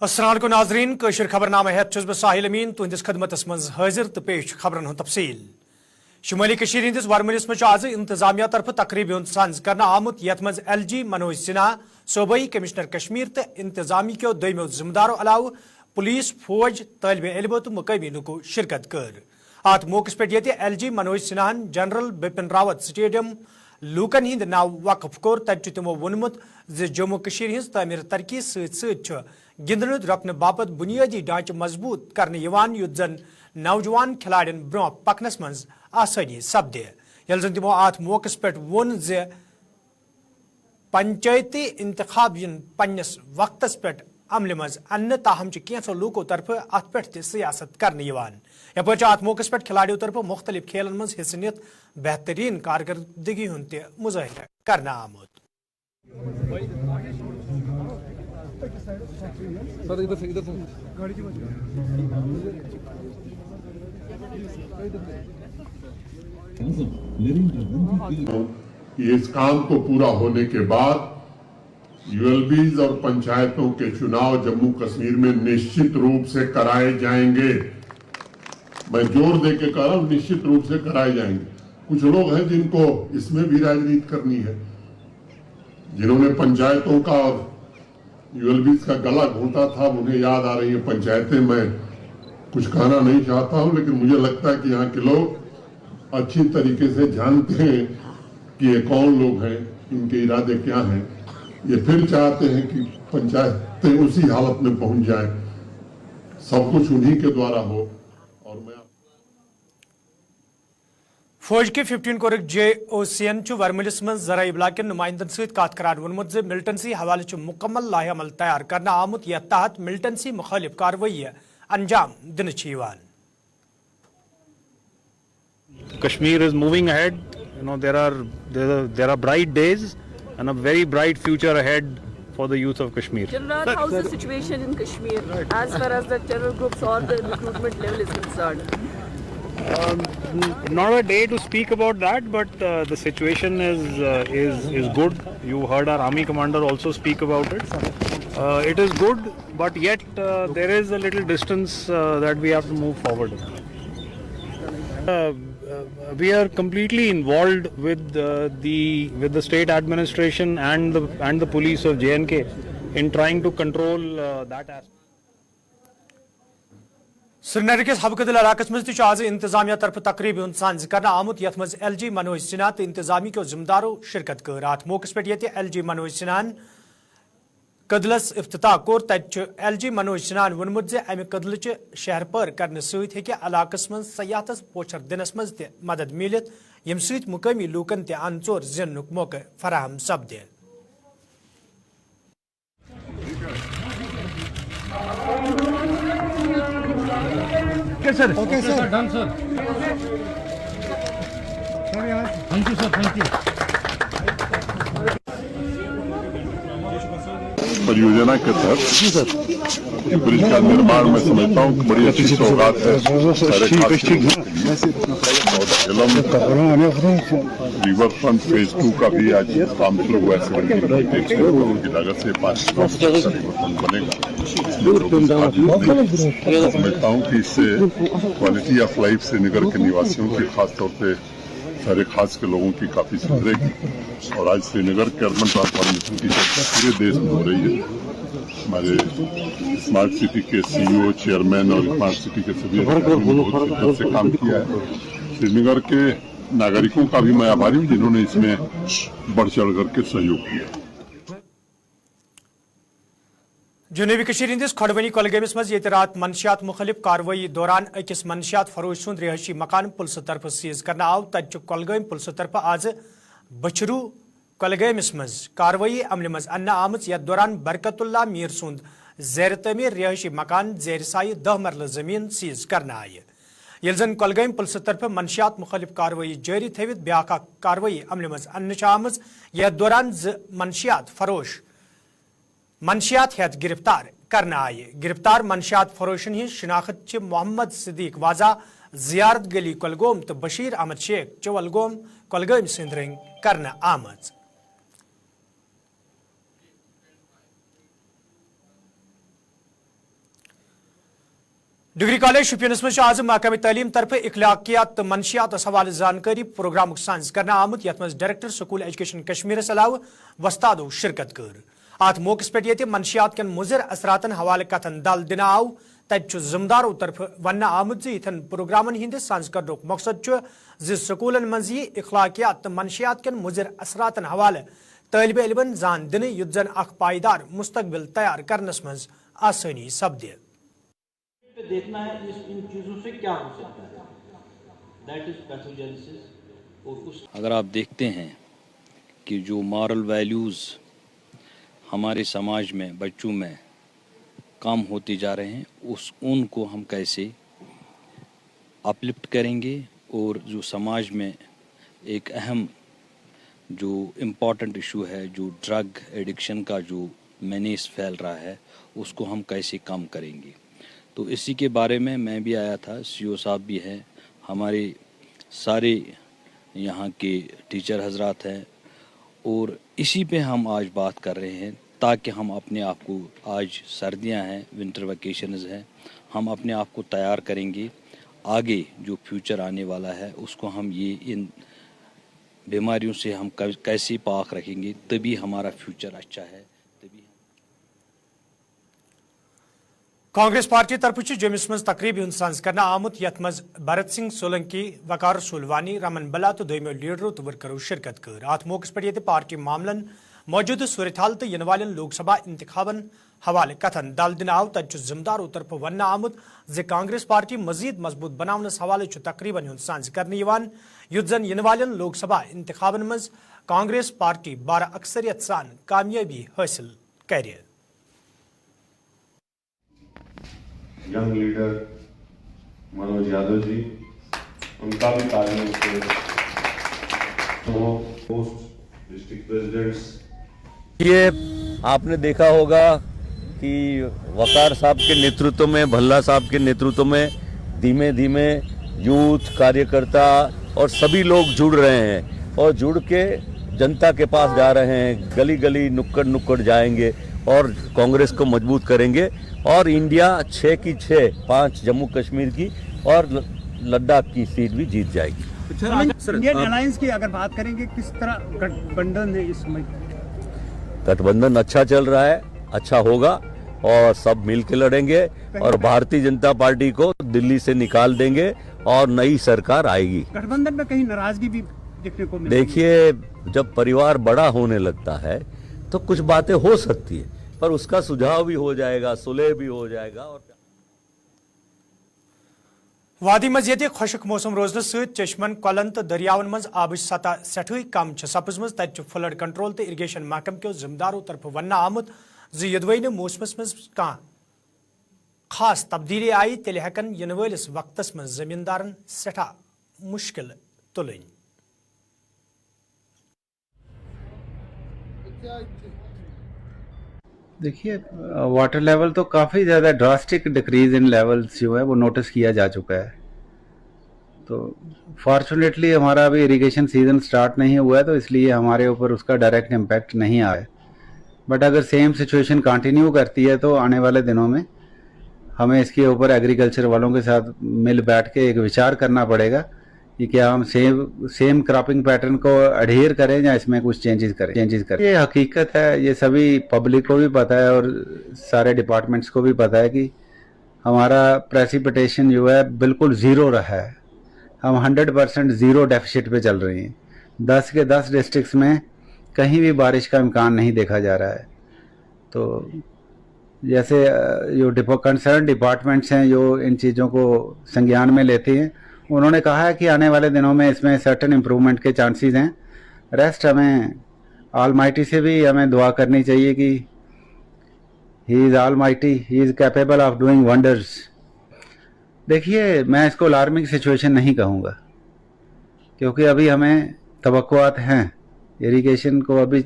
अस्सलाम वालेकुम नाज़रीन कशर खबरनामा हेत छुस बह साहिल अमीन तुहंदिस खदमतस मज हाजिर तो पेश खबरन हुंद तफसील। शुमाली कशीर हंदिस वरमलिस मज आज इंतजामिया तरफ तकरीब साज करना आमुत यथ मज LG मनोज सिन्हा सूबाई कमिश्नर कश्मीर तो इंतजामी के दोमो जिम्मेदारों अलाव पुलिस फौज तालिब इल्मो तो मुकामी लुको शिरकत कर। अत मौके पे LG मनोज सिन्हान जनरल बिपिन रावत स्टेडियम लूकन हिंद नाव वक्फ कोर तब तमो वोनमुत जम्मू कशीर हिंस तमीर तरक्की सत गिंदन रखने बापत बुनियादी ढांचे मजबूत करने युद्ध जन नौजवान खिलाड़ियों ब्रो पकनस मज आसानी सपदे यल जन तमो अत मौके पे वोन पंचायती इंतखाब पन्नस वक्तस पे अमल मज अन्न ताहम कैंसो लूको तरफ अत पे सियासत करने यपर अत मौके पे खिलाड़ियों तरफ मुख्तलिफ खेलन मज हिस्से नित बेहतरीन कारकर्दगी हुंद मुजाहिरा करना आमुत। इस काम को पूरा होने के बाद यूएलबीज और पंचायतों के चुनाव जम्मू कश्मीर में निश्चित रूप से कराए जाएंगे। मैं जोर दे के कह रहा हूं, निश्चित रूप से कराए जाएंगे। कुछ लोग हैं जिनको इसमें भी राजनीति करनी है, जिन्होंने पंचायतों का और यूएलबीज का गला घोंटा था, उन्हें याद आ रही है पंचायतें। मैं कुछ कहना नहीं चाहता हूं, लेकिन मुझे लगता है कि यहाँ के लोग अच्छी तरीके से जानते हैं कि ये कौन लोग हैं, इनके इरादे क्या हैं। ये फिर चाहते हैं कि पंचायतें उसी हालत में पहुंच जाए, सब कुछ उन्हीं के द्वारा हो। और मैं फौज के 15 कोरक JOCN वरमलिस मज जरा इबला के नुमाइंदन सत कत करान वोनमुत मिलिटेंसी हवाले मुकम्मल लाहेअमल तैयार करना आमुत यथ तहत मिलिटेंसी मुखालिफ कार्रवाई अंजाम दिन Kashmir is moving ahead. You know, there are bright days and a very bright future ahead for the youth of Kashmir. General, how's the situation in Kashmir as far as the terror groups or the recruitment level is concerned? Not a day to speak about that, but the situation is good. You heard our army commander also speak about it. It is good, but yet there is a little distance that we have to move forward. We are completely involved with the state administration and the police of J&K in trying to control that aspect. Srinagar के हबकदल इलाकस मज आज इंतजामिया तरफ तकरीब साज करना आमुत यथ मज LG मनोज सिन्हा तो इंतजामी के जिम्मेदारों शिरकत कर। अत मौके पे LG मनोज सिन्हान कदलस इफ्तिताह कोर तब LG मनोज सिन्हान वोनमुत अमि कदल शहर पर करने सत इलाकस मज सयाहतस पोचर दिनस मज मदद मिलित यम सत मुकामी लूकन ते अनचोर जिन्नुक मौके फराहम सपदे। Okay, sir. Okay, sir. Done, sir. Thank you, sir. Thank you. परियोजना के तहत ब्रिज का निर्माण मैं समझता हूँ कि बड़ी अच्छी सौगात है। रिवर फ्रंट फेज 2 का भी आज काम शुरू हुआ है। 70 करोड़ की लागत से 5 रिवर फ्रंट बनेगा। समझता हूँ कि इससे क्वालिटी ऑफ लाइफ श्रीनगर के निवासियों की खासतौर से सारे खास के लोगों की काफी सुधरेगी। और आज श्रीनगर के अर्बन ट्रांसफॉर्मेशन की चर्चा पूरे देश में हो रही है। हमारे स्मार्ट सिटी के CEO, चेयरमैन और स्मार्ट सिटी के सभी अधिकारियों ने बहुत शिद्दत से काम किया है। श्रीनगर के नागरिकों का भी मैं आभारी हूँ जिन्होंने इसमें बढ़ चढ़ करके सहयोग किया। जुनूबी कशीर हंदिस खड़वनी कोलगेमस मज रात मनशियात मुखलिफ कार्रवाई दौरान अकिस मनशियात फरोश सुंद रिहायशी मकान पुलिस तरफ सीज करना आव तब कोलगम पुलिस तरफ आज बछरू कोलगेमस मज कार्रवाई अमल मज अन्ना आमच यथ दौरान बरकतुल्ला मीर सुंद जेर तमीर रिहायशी मकान जेर साई 10 मरल जमीन सीज करना आय। यल जन कोलगम पुलिस तरफ मनशियात मुखलिफ कार्रवाई जारी थवित ब्याख कार्रवाई अमल मज अन्ना आमज यथ दौरान मनशियात फरोश मनशियात हेत गिरफ्तार करना आय। गिरफ्तार मनशियात फरोशन ही शिनाख्त मोहम्मद सिद्दीक वाजा, जियारत गली कोलगोम तो बशीर अहमद शेख चवलगोम कोलगम सिंधरिंग करना आमज। ڈگری کالج شپینس مز آز محکمہ تعلیم طرف اخلاقیات تو منشیات حوالہ زانکاری پروگرام سانز کرنا آمت یت مز ڈائریکٹر سکول ایجوکیشن کشمیرس علاوہ وستادو شرکت کر ات موقع پہ منشیات کن مضر اثراتن حوالہ کتن دل دن آو تت ذمہ طرف ون آمت یتھن پروگرامن ہند سانز کرن مقصد سکولن مز یہ اخلاقیات تو منشیات کن مضر اثراتن حوالہ طالب علمن زان دن یت زن اخ پائیدار مستقبل تیار کرنس مز آسانی سپدِ دیکھنا ہے ان چیزوں سے کیا ہو سکتا ہے دیٹ از پیتھوجینسس اور اس اگر آپ دیکھتے ہیں کہ جو مارل ویلیوز ہمارے سماج میں بچوں میں کم ہوتے جا رہے ہیں ان کو ہم کیسے اپلفٹ کریں گے اور جو سماج میں ایک اہم جو امپورٹنٹ ایشو ہے جو ڈرگ ایڈکشن کا جو مینیس پھیل رہا ہے اس کو ہم کیسے کم کریں گے. تو اسی کے بارے میں بھی آیا تھا, سی او صاحب بھی ہیں, ہمارے سارے یہاں کے ٹیچر حضرات ہیں, اور اسی پہ ہم آج بات کر رہے ہیں تاکہ ہم اپنے آپ کو, آج سردیاں ہیں, ونٹر ویکیشنز ہیں, ہم اپنے آپ کو تیار کریں گے آگے جو فیوچر آنے والا ہے اس کو ہم یہ ان بیماریوں سے ہم کیسے پاک رکھیں گے, تبھی ہمارا فیوچر اچھا ہے. کانگریس پارٹی طرف جمس مز تقریب ہند سانز کرنا آمت یت مز بھرت سنگھ سولنکی, وقار رسول وانی, رمن بلا تو دویمو لیڈرو تو ورکرو شرکت کر. ات موقع پہ پارٹی معاملن موجودہ صورتحال تو ین والن لوک سبھا انتخابن حوالہ کتن دل دن آو تت ذمہ دارو طرف ون آمت کانگریس پارٹی مزید مضبوط بناونس حوالہ تقریبن ہند سانز کرنے یت زن ین والن لوک سبھا انتخابن مز کانگریس پارٹی بارہ اکثریت سان کامیابی حاصل کر. ینگ لیڈر منوج یادو جی, ان کا بھی تعلیم سے پوسٹ ڈسٹرکٹ پریزیڈنٹس. یہ آپ نے دیکھا ہوگا کہ وقار صاحب کے نیترتو میں, بھلا صاحب کے نیترتو میں دھیمے دھیمے یوتھ, کاریہ کرتا اور سبھی لوگ جڑ رہے ہیں اور جڑ کے جنتا کے پاس جا رہے ہیں, گلی گلی نکڑ نکڑ جائیں گے اور کانگریس کو مضبوط کریں گے, اور انڈیا 6 کی 6, 5 جموں کشمیر کی اور لداخ کی سیٹ بھی جیت جائے گی. انڈین الائنس کی اگر بات کریں گے کس طرح گٹھ بندھن ہے اس میں؟ گٹھ بندھن اچھا چل رہا ہے, اچھا ہوگا اور سب مل کے لڑیں گے اور بھارتی جنتا پارٹی کو دلی سے نکال دیں گے اور نئی سرکار آئے گی. گٹھ بندھن میں کہیں ناراضگی بھی دیکھنے کو دیکھیے, جب پریوار بڑا ہونے لگتا ہے تو کچھ باتیں ہو سکتی ہیں, پر اس کا سجھاؤ بھی ہو جائے گا, صلح بھی ہو جائے گا. اور وادی مز خشک موسم روزن ست چشمن, کولن تو دریاون مز آبچ سطح سٹھے کم سپزمز. تت فلڈ کنٹرول تو اریگیشن محکمہ کیو ذمہ دارو طرف ون آمت یدوی موسمس مز کان خاص تبدیلی آئی تیل ہیکن ین ولس وقتس مز زمیندارن سٹھا مشکل تلن. دیکھیے, واٹر لیول تو کافی زیادہ ڈراسٹک ڈکریز ان لیولز جو ہے وہ نوٹس کیا جا چکا ہے. تو فارچونیٹلی ہمارا ابھی اریگیشن سیزن سٹارٹ نہیں ہوا ہے, تو اس لیے ہمارے اوپر اس کا ڈائریکٹ امپیکٹ نہیں آیا. بٹ اگر سیم سچویشن کنٹینیو کرتی ہے تو آنے والے دنوں میں ہمیں اس کے اوپر ایگریکلچر والوں کے ساتھ مل بیٹھ کے ایک وچار کرنا پڑے گا کہ کیا ہم سیم کراپنگ پیٹرن کو اڈھیر کریں یا اس میں کچھ چینجز کریں. یہ حقیقت ہے, یہ سبھی پبلک کو بھی پتہ ہے اور سارے ڈپارٹمنٹس کو بھی پتہ ہے کہ ہمارا پریسیپیٹیشن جو ہے بالکل زیرو رہا ہے. ہم 100% زیرو ڈیفیسٹ پہ چل رہے ہیں. 10 کے 10 ڈسٹرکٹس میں کہیں بھی بارش کا امکان نہیں دیکھا جا رہا ہے. تو جیسے جو کنسرن ڈپارٹمنٹس ہیں جو ان چیزوں کو سنگیان میں لیتے ہیں, انہوں نے کہا ہے کہ آنے والے دنوں میں اس میں سرٹن امپرومنٹ کے چانسز ہیں. ریسٹ ہمیں آل مائٹی سے بھی ہمیں دعا کرنی چاہیے کہ he is almighty, he is capable of doing wonders. دیکھیے, میں اس کو الارمنگ سچویشن نہیں کہوں گا کیونکہ ابھی ہمیں توقعات ہیں. اریگیشن کو ابھی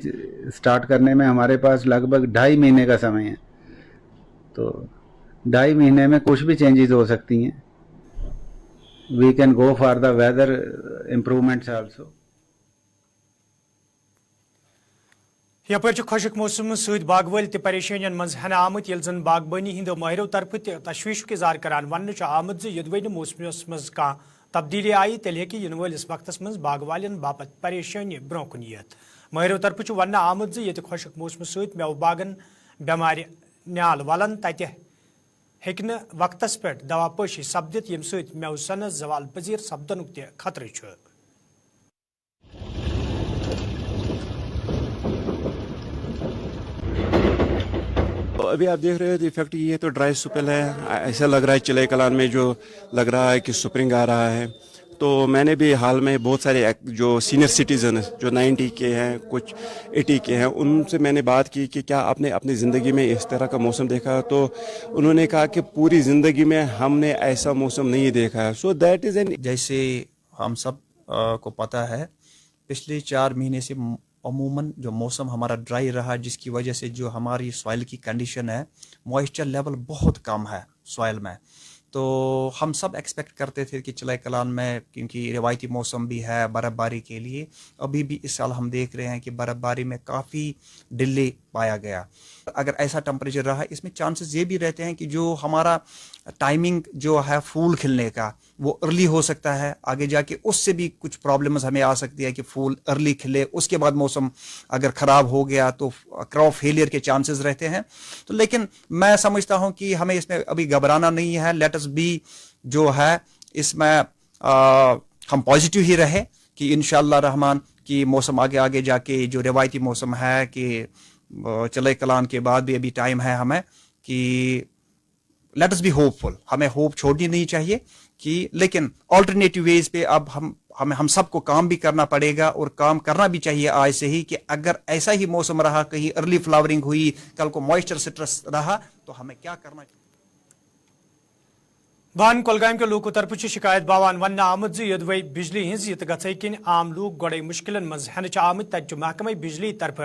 سٹارٹ کرنے میں ہمارے پاس لگ بھگ 2.5 مہینے کا سمے ہے, تو 2.5 مہینے میں کچھ بھی چینجز ہو سکتی ہیں. We can go for the weather improvements also. یپر خشک موسم ست باغ ول پریشانین من ہینہ آمت یل زن باغبانی ہند ماہرو طرف تشویش اظہار کران ون آمت زدوی موسمس مز کھانا تبدیلی آئی تیل ہی ولس وقتس مز باغ والن باپت پریشانی برو کن یت ماہرو طرف ون آمت یہ خشک موسم ست میو باغن بیمار نیال ولن تتہ ہیکہ وقتس پہ دوا پاشی سپدت یم ست میو صنعت زوال پذیر سپدنک تہ خطرہ چھ. ابھی آپ دیکھ رہے ہیں افیکٹ یہ تو ڈرائی سپیل ہے. ایسا لگ رہا ہے چلے کلان میں جو لگ رہا ہے کہ سپرنگ آ رہا ہے. تو میں نے بھی حال میں بہت سارے جو سینئر سٹیزن جو 90 کے ہیں کچھ 80 کے ہیں ان سے میں نے بات کی کہ کیا آپ نے اپنی زندگی میں اس طرح کا موسم دیکھا. تو انہوں نے کہا کہ پوری زندگی میں ہم نے ایسا موسم نہیں دیکھا ہے. سو دیٹ از این جیسے ہم سب کو پتہ ہے پچھلے 4 مہینے سے عموماً جو موسم ہمارا ڈرائی رہا جس کی وجہ سے جو ہماری سوائل کی کنڈیشن ہے موئسچر لیول بہت کم ہے سوائل میں. تو ہم سب ایکسپیکٹ کرتے تھے کہ چلائے کلان میں کیونکہ روایتی موسم بھی ہے برف باری کے لیے ابھی بھی اس سال ہم دیکھ رہے ہیں کہ برف باری میں کافی ڈیلے پایا گیا. اگر ایسا ٹمپریچر رہا اس میں چانسز یہ بھی رہتے ہیں کہ جو ہمارا ٹائمنگ جو ہے پھول کھلنے کا وہ ارلی ہو سکتا ہے. آگے جا کے اس سے بھی کچھ پرابلمز ہمیں آ سکتی ہے کہ پھول ارلی کھلے اس کے بعد موسم اگر خراب ہو گیا تو کراپ فیلئر کے چانسز رہتے ہیں. تو لیکن میں سمجھتا ہوں کہ ہمیں اس میں ابھی گھبرانا نہیں ہے. لیٹ اس بی جو ہے اس میں ہم پازیٹیو ہی رہے کہ انشاءاللہ رحمان کہ موسم آگے جا کے جو روایتی موسم ہے کہ چلے کلان کے بعد بھی ابھی ٹائم ہے ہمیں کہ لیٹ اس بی ہوپ فل. ہمیں ہوپ چھوڑنی نہیں چاہیے کہ لیکن آلٹرنیٹیو ویز پہ اب ہم سب کو کام بھی کرنا پڑے گا اور کام کرنا بھی چاہیے آج سے ہی کہ اگر ایسا ہی موسم رہا کہیں ارلی فلاورنگ ہوئی کل کو موئسچر سٹرس رہا تو ہمیں کیا کرنا چاہیے. بان کولگام کے لوکو طرف شکایت باوان ون آمد یدوی بجلی ہز یہ گھے کن عام لوگ گوڑے مشکلن مز ہینچ آمت تت محکمہ بجلی طرف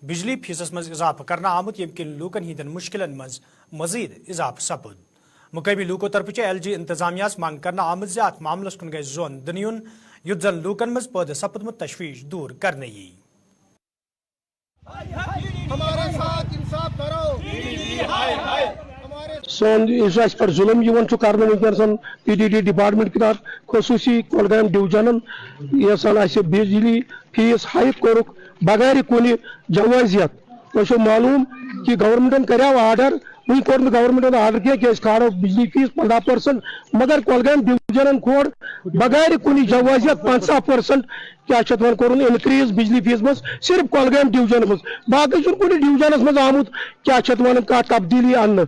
بجلی فیسس مز اضافہ کرنا آمت یم کن لوکن ہندن مشکلن مز مزید اضافہ سپد. مقامی لوکو طرف ایل جی انتظامیہ مانگ کرنا آمد ات معاملس کن گھس زون دنیون یت زن لوکن مز پید سپدمت تشویش دور کرنے یی. سون اس پر ظلم کرنے ونکس پی ڈی ڈی ڈپارٹمنٹ کی خصوصی کولگام ڈویژن یسان بجلی فیس ہائک کورک بغیر کن جوازیت وہ معلوم کہ گورنمنٹن کریو آرڈر وی کور گورنمنٹن آرڈر کی کھالو بجلی فیس 15% مگر کولگام ڈویژن کھول بغیر کن جوازیت 50% کیا کورن انکریز بجلی فیس مز صرف کولگام ڈویژن مز باقی کن ڈویژنس مز آمت کیا کھانا تبدیلی ان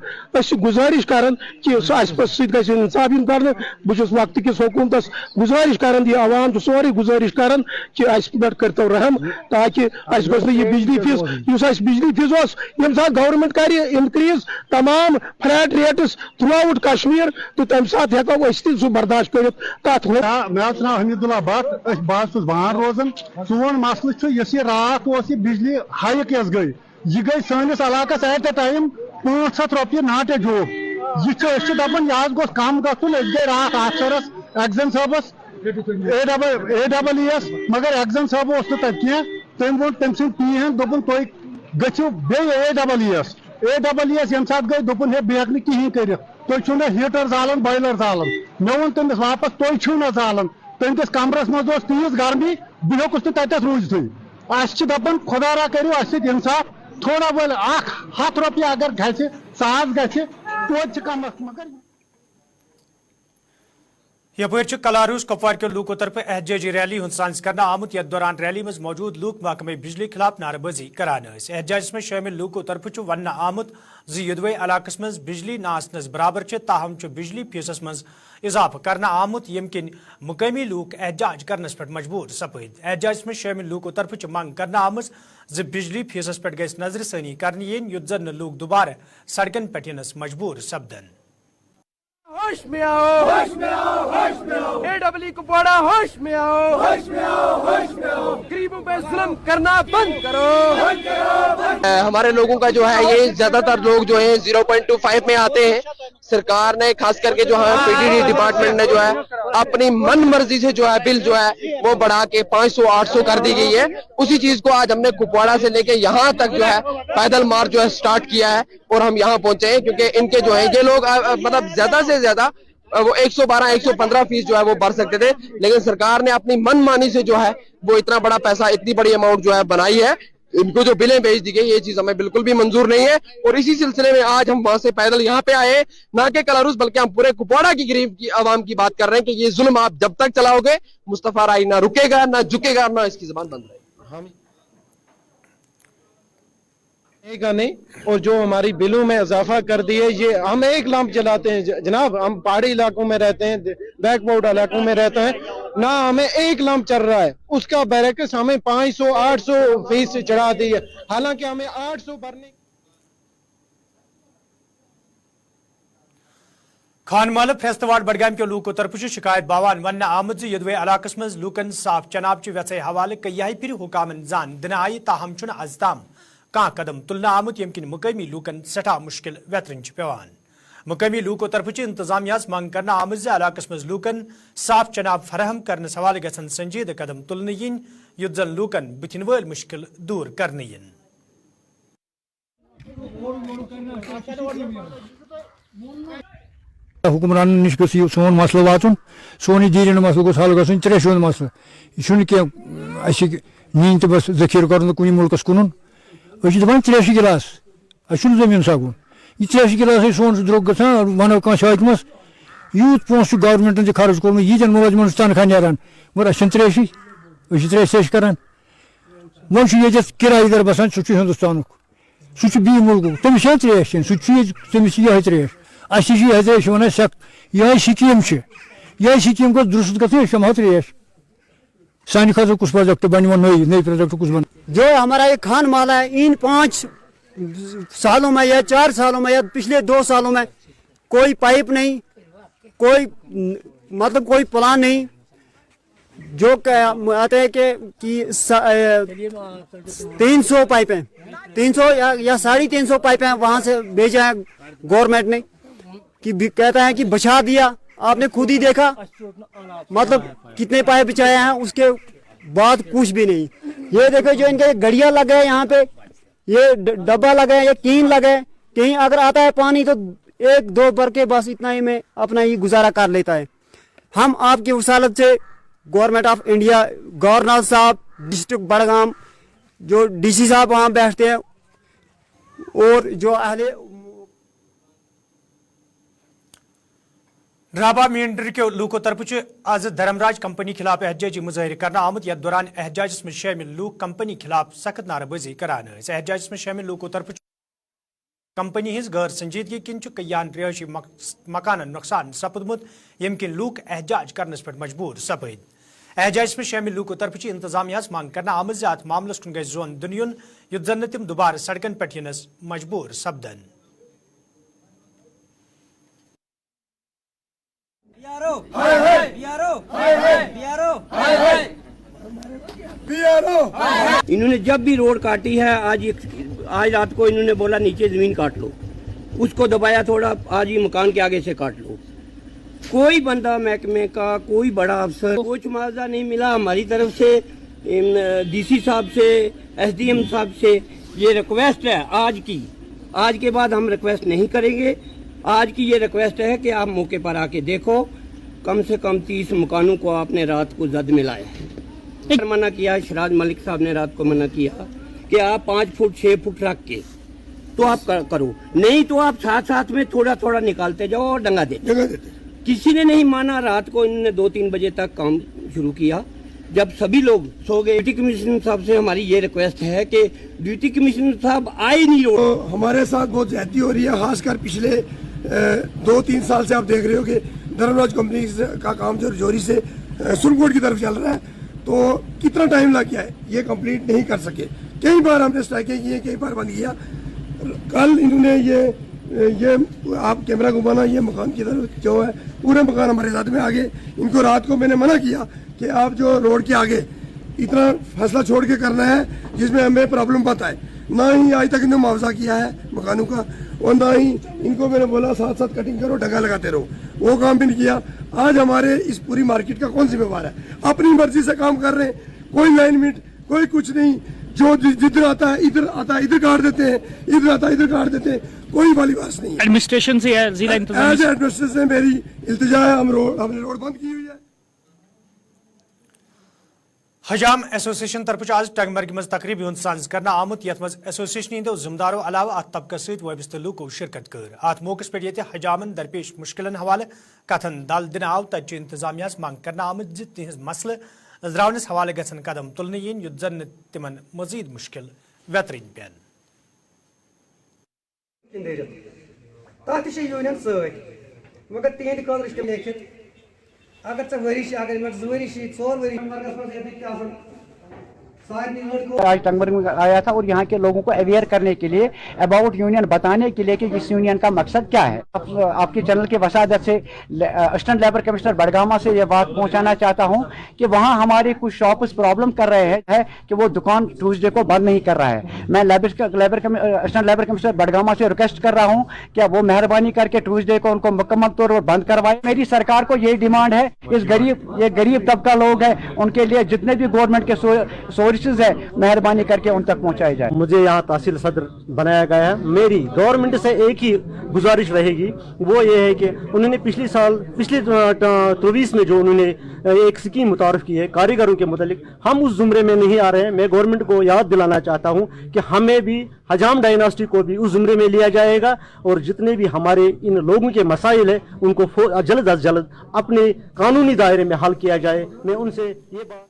گزارش کران کہ سہ انصاف کر بہت وقت کس حکومتس گزارش کران یہ عوام سوری گزارش کران کہ اس پہ کرتو رحم تاکہ اس گوس یہ بجلی فیس اس بجلی فیس یم سات گورنمنٹ کر انکریز تمام flat rates throughout Kashmir تو تمہ سات ہیکو اس تہ سہ برداشت کرت تک مے ناو حمید اللہ بٹ بہت بان روزان سون مسلہ اس رات یہ بجلی ہائک یس گئی یہ گئی سانس علاقس ایٹ اے ٹائم 500 روپیہ ناٹ اے جوب یہ دپان یہ گوس کم گھن گئی رات افسرس ایگزن صاحبس AEES مگر ایگزن صاحب اس تب کی تم وون تم سن پی ہن دپن تھی گھو AEES یم سات گئی دپن ہے بہ کہین کر تھی ہیٹر زالان بوائلر زالان مے وون تمس واپس تھی چھو نا زالان تمس کمرس مز تیز گرمی بہ ہیوکس تتس روزتھے اس دپان خدا را کرو اس انصاف تھوڑا بہت 100 روپیہ اگر گھس 100 گھس توتہ کم مگر یپر کلاروس کپوار کے لوکو طرف احتجاجی ریلی ہند سانس کرنا آمت یتھ دوران ریلی مز موجود لوک محکمہ بجلی خلاف نعرہ بازی کران. احتجاجس میں شامل لوکو طرف ون آمت یدوے علاقس مز بجلی نہ آسنس برابر تاہم بجلی فیسس مز اضافہ کرنا آمت یم کن مقامی لوک احتجاج کرنس پہ مجبور سپد. احتجاجس میں شامل لوکو طرف منگ کرنا آمت بجلی فیسس پہ گھس نظر ثانی کرنے ین یت زن لوک دوبارہ سڑکن پہ ینس مجبور سپدن. होश में आओ, होश में आओ, होश में आओ। AEE कुपवाड़ा होश में आओ, होश में आओ, होश में आओ। गरीबों पे जुल्म करना बंद करो, बंद करो। हमारे लोगों का जो है ये ज्यादातर लोग जो है 0.25 में आते हैं। सरकार ने खास करके जो है PDD डिपार्टमेंट ने जो है अपनी मन मर्जी से जो है बिल जो है वो बढ़ा के 500-800 कर दी गई है। उसी चीज को आज हमने कुपवाड़ा से लेके यहाँ तक जो है पैदल मार्च जो है स्टार्ट किया है और हम यहाँ पहुंचे हैं क्योंकि इनके जो है ये लोग मतलब ज्यादा से ज्यादा वो 112-115 फीस जो है वो भर सकते थे, लेकिन सरकार ने अपनी मनमानी से जो है वो इतना बड़ा पैसा, इतनी बड़ी अमाउंट जो है बनाई है। इनको जो बिलें भेज दी गई ये चीज हमें बिल्कुल भी मंजूर नहीं है और इसी सिलसिले में आज हम वहां से पैदल यहाँ पे आए, ना कि कलारुस बल्कि हम पूरे कुपवाड़ा की गरीब की आवाम की बात कर रहे हैं कि ये जुल्म आप जब तक चलाओगे मुस्तफा राई ना रुकेगा, ना झुकेगा, ना इसकी जुबान बंद रहेगी। हम नहीं, और जो हमारी बिलों में इजाफा कर दिए, ये हम एक लैंप जलाते हैं जनाब, हम पहाड़ी इलाकों में रहते हैं, बैकवर्ड इलाकों में रहते हैं ना, हमें एक लैंप चल रहा है, उसका बैरक्स हमें 500-800 फीस चढ़ा दी है, हालांकि हमें 800 भरने। खानमाल फेस्तवाड़ बडगाम के लूको तरफ शिकायत बावान वन आमद यदवे इलाकस मज लूकन साफ चनाब वेच हवाले कई फिर हुकामन जान दिन आई ताहम अजताम कह कदम तुलना आमुत यम किन मुकामी लूकन सठा मुश्किल वेतरन पेवान। मुकामी लूको तरफ इंतजामिया मंग करना आमद इलाकस मज लूकन साफ चनाब फराहम करने हवाले गसन संजीद कदम तुलन yin युद्ध जन लूकन बुथिन वल मुश्किल दूर करने yin। हुक्मरान निश गो सोन मसल वाचुन, सोन दीरन मसल गोस हल गन त्रेशन मसल यह नीन तो बस जखीर कर कुन मुल्कस कुन दपान 83 गिलास जमीन सगुन यह 83 गिलास सोन द्रोग गसान वनो कह हाकमस यूत पोस गवर्नमेंटन खर्च कोर्म यीजन मुलाजमन तनखा नान मगर अस 83 त्रेश करान वो किराएदार बसान सह हिंदुस्तान सह बी मुल्क तमिस त्रेश तमिस यह त्रेश अस यह त्रेश वन सख्त यह स्कीम गो दुरुस्त गई शमह त्रेश सान खतर कुछ प्रोजेक्ट बन नई प्रोजेक्ट कुछ बन। जो हमारा ये खान माला है इन 5 सालों में या 4 सालों में या पिछले 2 सालों में कोई पाइप नहीं, कोई मतलब कोई प्लान नहीं। जो आते हैं कि 300 पाइपें 300 या 350 पाइपें वहां से भेजा है गवर्नमेंट ने कि कहता है कि बचा दिया। आपने खुद ही देखा मतलब कितने पाइप बिछाए हैं, उसके बाद कुछ भी नहीं। ये देखो जो इनके गड़िया लगे हैं यहाँ पे, ये डब्बा लगे हैं, ये टीन लगे, कहीं अगर आता है पानी तो 1-2 भर के बस इतना ही में अपना ही गुजारा कर लेता है। हम आपकी वसालत से गवर्नमेंट ऑफ इंडिया, गवर्नर साहब, डिस्ट्रिक्ट बड़गाम, जो DC साहब वहाँ बैठते हैं और जो अहले राबा मींडर के लूको तरफ आज धर्मराज कंपनी खिलाफ एहतजाजी मुजाहिर करना आमुत यथ दौरान एहतजाज में शामिल लूक कंपनी खिलाफ सख्त नारेबाजी करान। एहतजाज में शामिल लूको तरफ कंपनी हज गैर संजीदगी किन कयान रिहायशी मकान नुकसान सपदमुत यम किन लूक एहतजाज करने पर मजबूर सपद। एहतजाज में शामिल लूको तरफ इंतजामिया मांग करना आमद अत मामलस कुन गई जोन दुन युद्ध जन तम दोबारा सड़कन पे यनस मजबूर सपदन। इन्होंने जब भी रोड काटी है, आज रात को इन्होंने बोला नीचे जमीन काट लो, उसको दबाया थोड़ा, आज ही मकान के आगे से काट लो। कोई बंदा महकमे का, कोई बड़ा अफसर, कुछ मुआवजा नहीं मिला हमारी तरफ से। DC साहब से, SDM साहब से ये रिक्वेस्ट है आज के बाद हम रिक्वेस्ट नहीं करेंगे। आज की ये रिक्वेस्ट है कि आप मौके पर आके देखो, कम से कम 30 मकानों को आपने रात को जद मिलाया है। मना किया, शराज मलिक साहब ने रात को मना किया कि आप 5 फुट 6 फुट रख के तो आप करो, नहीं तो आप साथ साथ में थोड़ा थोड़ा निकालते जाओ और डंगा देते। किसी ने नहीं माना। रात को इन्होंने 2-3 बजे तक काम शुरू किया, जब सभी लोग सो गए। ड्यूटी कमिश्नर साहब से हमारी ये रिक्वेस्ट है कि ड्यूटी कमिश्नर साहब आए नहीं रोड। तो हमारे साथ बहुत ज्यादती हो रही है, खासकर पिछले 2-3 साल से आप देख रहे हो कि धर्मराज कंपनी का काम जो रजौरी से सुरकोट की तरफ चल रहा है, तो कितना टाइम लग गया है, ये कंप्लीट नहीं कर सके। कई बार हमने स्ट्राइकें की हैं, कई बार बंद किया। कल इन्होंने ये ये आप कैमरा घुमाना, ये मकान की तरफ जो है पूरे मकान हमारे साथ में आगे। इनको रात को मैंने मना किया कि आप जो रोड के आगे इतना फैसला छोड़ के करना है जिसमें हमें प्रॉब्लम पता है। ना ही आज तक इन्होंने मुआवजा किया है मकानों का, और ना ही इनको मैंने बोला साथ साथ कटिंग करो, ढगा लगाते रहो, वो काम भी नहीं किया। आज हमारे इस पूरी मार्केट का कौन जिम्मेवार है? अपनी मर्जी से काम कर रहे हैं, कोई लाइनमेंट, कोई कुछ नहीं। जो जिधर आता है इधर काट देते हैं, इधर आता है इधर काट देते हैं, कोई वाली बात नहीं। एडमिनिस्ट्रेशन से है, जिला इंतजाम एज एडमिनिस्ट्रेशन से मेरी इल्तिजा है, हमने रोड बंद की हुई है। हजाम एसोसिएशन तरफ आज टंगमर्ग मज तकरीब साज कर आमुत यथ मज एसोसिएशन हिंदो जिम्मेदारों अलाव अत तबका सत वाबस्त लूको शिरकत कर। अत मौके पे ये हजामन दरपेश मुश्किलन हवाले कथन दल दिन आव तज इंतजामिया मांग कर आमत ज तिहज मसले अजरावनस हवाले गसन कदम तुलने yin युत जन तिमन मजीद मुश्किल वेतरिन पेन। तथ यूनियन सत मगर तिहद खतर लेखित अगर चे वरी अगर 2 वरी 4 वरी आज टंगमर्ग में आया था और यहाँ के लोगों को अवेयर करने के लिए अबाउट यूनियन बताने के लिए कि इस यूनियन का मकसद क्या है। आपके चैनल के वसादत से असिस्टेंट लेबर कमिश्नर बडगामा से यह बात पहुँचाना चाहता हूँ कि वहाँ हमारे कुछ शॉप्स प्रॉब्लम कर रहे हैं कि वो दुकान ट्यूसडे को बंद नहीं कर रहा है। मैं असिस्टेंट लेबर कमिश्नर बडगामा से रिक्वेस्ट कर रहा हूँ कि वो मेहरबानी करके ट्यूसडे को उनको मुकम्मल तौर पर बंद करवाए। मेरी सरकार को यही डिमांड है, ये गरीब तबका लोग हैं, उनके लिए जितने भी गवर्नमेंट के सोर्सेज है मेहरबानी करके उन तक पहुंचाए जाए। मुझे यहाँ तहसील सदर बनाया गया है। मेरी गवर्नमेंट से एक ही गुजारिश रहेगी, वो ये है कि उन्होंने पिछले 24 में जो उन्होंने एक स्कीम मुतारफ की है कारीगरों के मुतालिक, हम उस जुमरे में नहीं आ रहे हैं। मैं गवर्नमेंट को याद दिलाना चाहता हूँ कि हमें भी हजाम डायनास्टी को भी उस जुमरे में लिया जाएगा और जितने भी हमारे इन लोगों के मसाइल है उनको जल्द अज जल्द अपने कानूनी दायरे में हल किया जाए। मैं उनसे ये बात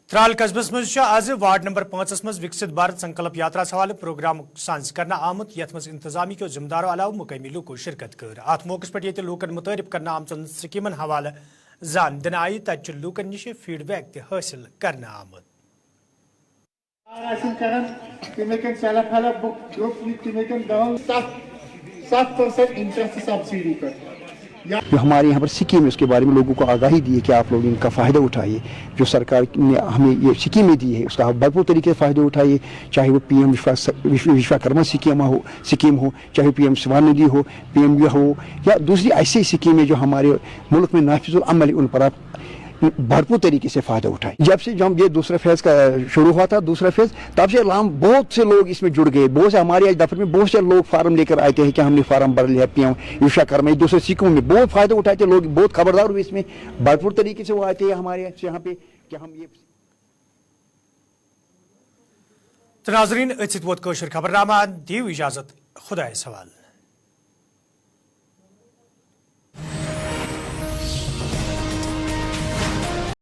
त्राल कस्बस मज आज वार्ड नंबर 5 मज विकसित भारत संकल्प यात्रा हवाले प्रोग्राम सांस करना आमुत यथ मज इंतजामी के जिम्मेदारों अलाव मुकामी लूको शिरकत कर। अत मौके पे ये लूकन मुतारिफ करना आमचन स्कीमन हवाले जान दिन आई तच लूकन निश फीडबैक ते हासिल करना आमुत। जो हमारे यहाँ पर स्कीम है उसके बारे में लोगों को आगाही दी है कि आप लोग इनका फ़ायदा उठाइए। जो सरकार ने हमें ये स्कीमें दी है उसका भरपूर तरीके से फ़ायदा उठाइए, चाहे वो PM विश्वकर्मा स्कीम हो, चाहे PM स्वानिधि हो, PM हो या दूसरी ऐसी स्कीमें जो हमारे मुल्क में नाफिजुल अमल उन पर आप भरपूर तरीके से फ़ायदा उठाए। जब से जब ये दूसरा फेज़ का शुरू हुआ था, दूसरा फेज़, तब से बहुत से लोग इसमें जुड़ गए। बहुत से हमारे आज दफ्तर में बहुत से लोग फार्म लेकर आते हैं कि हमने फार्म भर लिया। PM विश्वकर्मा दूसरे स्कीमों में बहुत फ़ायदा उठाए थे लोग, बहुत खबरदार हुए इसमें, भरपूर तरीके से वो आते हैं हमारे यहाँ पे कि हम ये नाज़रीन खबरनामा दी इजाज़त, खुदा सवाल।